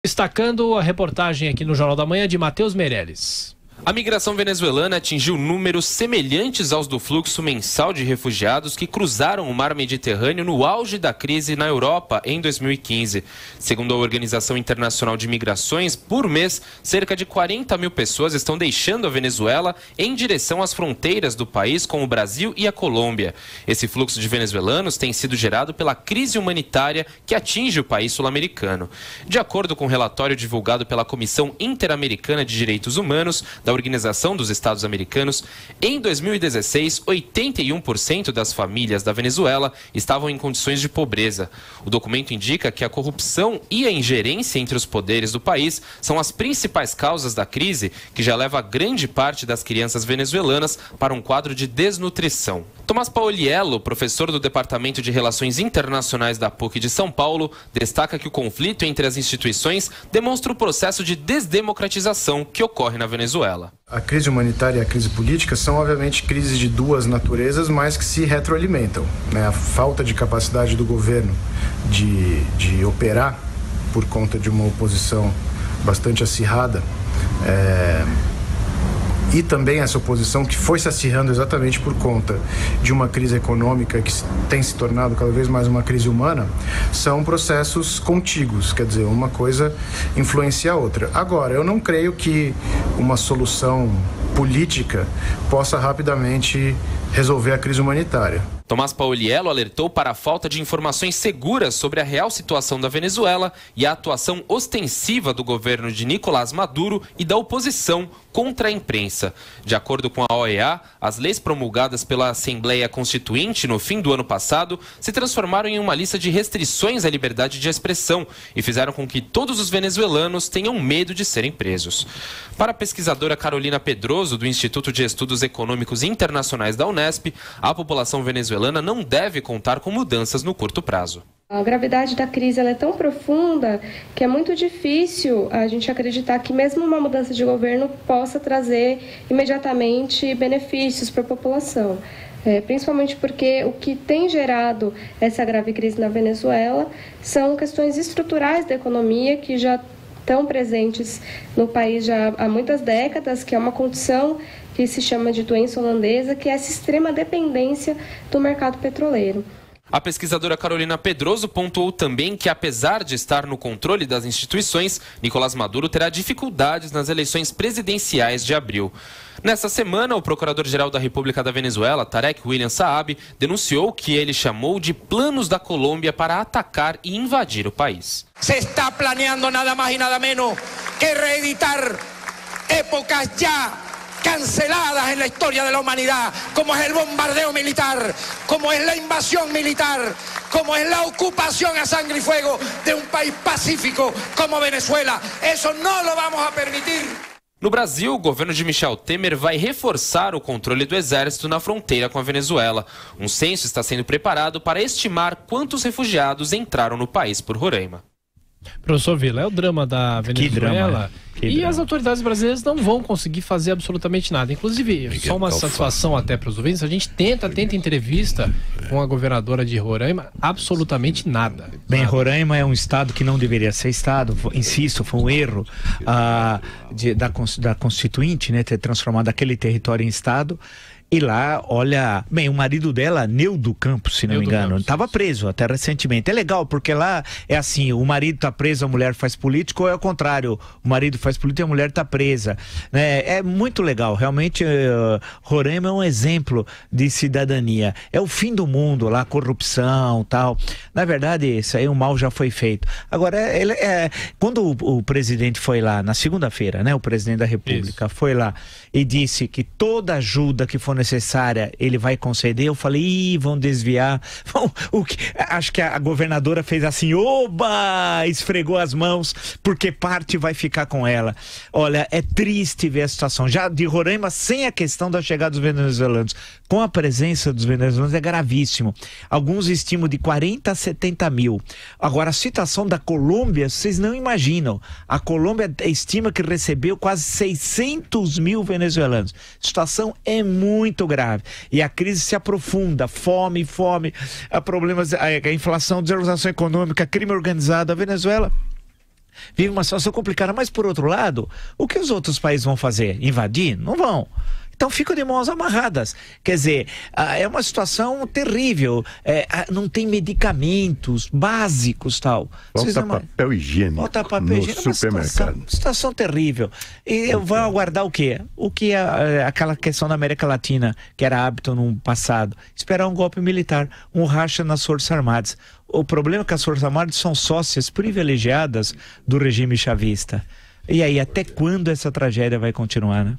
Destacando a reportagem aqui no Jornal da Manhã de Matheus Meirelles. A migração venezuelana atingiu números semelhantes aos do fluxo mensal de refugiados que cruzaram o mar Mediterrâneo no auge da crise na Europa em 2015. Segundo a Organização Internacional de Migrações, por mês, cerca de 40 mil pessoas estão deixando a Venezuela em direção às fronteiras do país com o Brasil e a Colômbia. Esse fluxo de venezuelanos tem sido gerado pela crise humanitária que atinge o país sul-americano. De acordo com um relatório divulgado pela Comissão Interamericana de Direitos Humanos, da Organização dos Estados Americanos, em 2016, 81% das famílias da Venezuela estavam em condições de pobreza. O documento indica que a corrupção e a ingerência entre os poderes do país são as principais causas da crise, que já leva grande parte das crianças venezuelanas para um quadro de desnutrição. Tomás Paoliello, professor do Departamento de Relações Internacionais da PUC de São Paulo, destaca que o conflito entre as instituições demonstra o processo de desdemocratização que ocorre na Venezuela. A crise humanitária e a crise política são, obviamente, crises de duas naturezas, mas que se retroalimentam, né? A falta de capacidade do governo de operar por conta de uma oposição bastante acirrada, e também essa oposição que foi se acirrando exatamente por conta de uma crise econômica que tem se tornado cada vez mais uma crise humana, são processos contíguos, quer dizer, uma coisa influencia a outra. Agora, eu não creio que uma solução política possa rapidamente resolver a crise humanitária. Tomás Paoliello alertou para a falta de informações seguras sobre a real situação da Venezuela e a atuação ostensiva do governo de Nicolás Maduro e da oposição contra a imprensa. De acordo com a OEA, as leis promulgadas pela Assembleia Constituinte no fim do ano passado se transformaram em uma lista de restrições à liberdade de expressão e fizeram com que todos os venezuelanos tenham medo de serem presos. Para a pesquisadora Carolina Pedroso, do Instituto de Estudos Econômicos Internacionais da Unesp, a população venezuelana não deve contar com mudanças no curto prazo. A gravidade da crise ela é tão profunda que é muito difícil a gente acreditar que mesmo uma mudança de governo possa trazer imediatamente benefícios para a população. Principalmente porque o que tem gerado essa grave crise na Venezuela são questões estruturais da economia que já estão presentes no país já há muitas décadas, que é uma condição que se chama de doença holandesa, que é essa extrema dependência do mercado petroleiro. A pesquisadora Carolina Pedroso pontuou também que, apesar de estar no controle das instituições, Nicolás Maduro terá dificuldades nas eleições presidenciais de abril. Nessa semana, o Procurador-Geral da República da Venezuela, Tarek William Saab, denunciou o que ele chamou de planos da Colômbia para atacar e invadir o país. Se está planeando nada mais e nada menos que reeditar épocas já canceladas en la historia de la humanidad, como es el bombardeo militar, como es la invasión militar, como es la ocupación a sangre y fuego de un país pacífico como Venezuela. Eso no lo vamos a permitir. No Brasil, o governo de Michel Temer vai reforçar o controle do exército na fronteira com a Venezuela. Um censo está sendo preparado para estimar quantos refugiados entraram no país por Roraima. Professor Vila, é o drama da Venezuela. E as autoridades brasileiras não vão conseguir fazer absolutamente nada. Inclusive, só uma satisfação até para os ouvintes, a gente tenta entrevista com a governadora de Roraima, absolutamente nada. Bem, Roraima é um estado que não deveria ser estado, insisto, foi um erro da Constituinte, né, ter transformado aquele território em estado. E lá, olha, bem, o marido dela, Neudo Campos, se não me engano, estava preso até recentemente. É legal, porque lá é assim, o marido está preso, a mulher faz político, ou é o contrário, o marido faz político e a mulher está presa. É muito legal, realmente, Roraima é um exemplo de cidadania. É o fim do mundo lá, corrupção, tal. Na verdade, isso aí, o mal já foi feito. Agora, quando o presidente foi lá, na segunda-feira, né, o presidente da República foi lá e disse que toda ajuda que for necessária ele vai conceder, eu falei, vão desviar. Acho que a governadora fez assim, oba, esfregou as mãos, porque parte vai ficar com ela. Olha, é triste ver a situação, já de Roraima, sem a questão da chegada dos venezuelanos, com a presença dos venezuelanos é gravíssimo. Alguns estimam de 40 a 70 mil. Agora, a situação da Colômbia, vocês não imaginam. A Colômbia estima que recebeu quase 600 mil venezuelanos. A situação é muito grave. E a crise se aprofunda. Fome, problemas, a inflação, desvalorização econômica, crime organizado. A Venezuela vive uma situação complicada. Mas, por outro lado, o que os outros países vão fazer? Invadir? Não vão. Então ficam de mãos amarradas. Quer dizer, é uma situação terrível. Não tem medicamentos básicos, tal. Falta papel higiênico no supermercado. Situação terrível. E eu vou aguardar o quê? O que aquela questão da América Latina, que era hábito no passado. Esperar um golpe militar, um racha nas Forças Armadas. O problema é que as Forças Armadas são sócias privilegiadas do regime chavista. E aí, até quando essa tragédia vai continuar, né?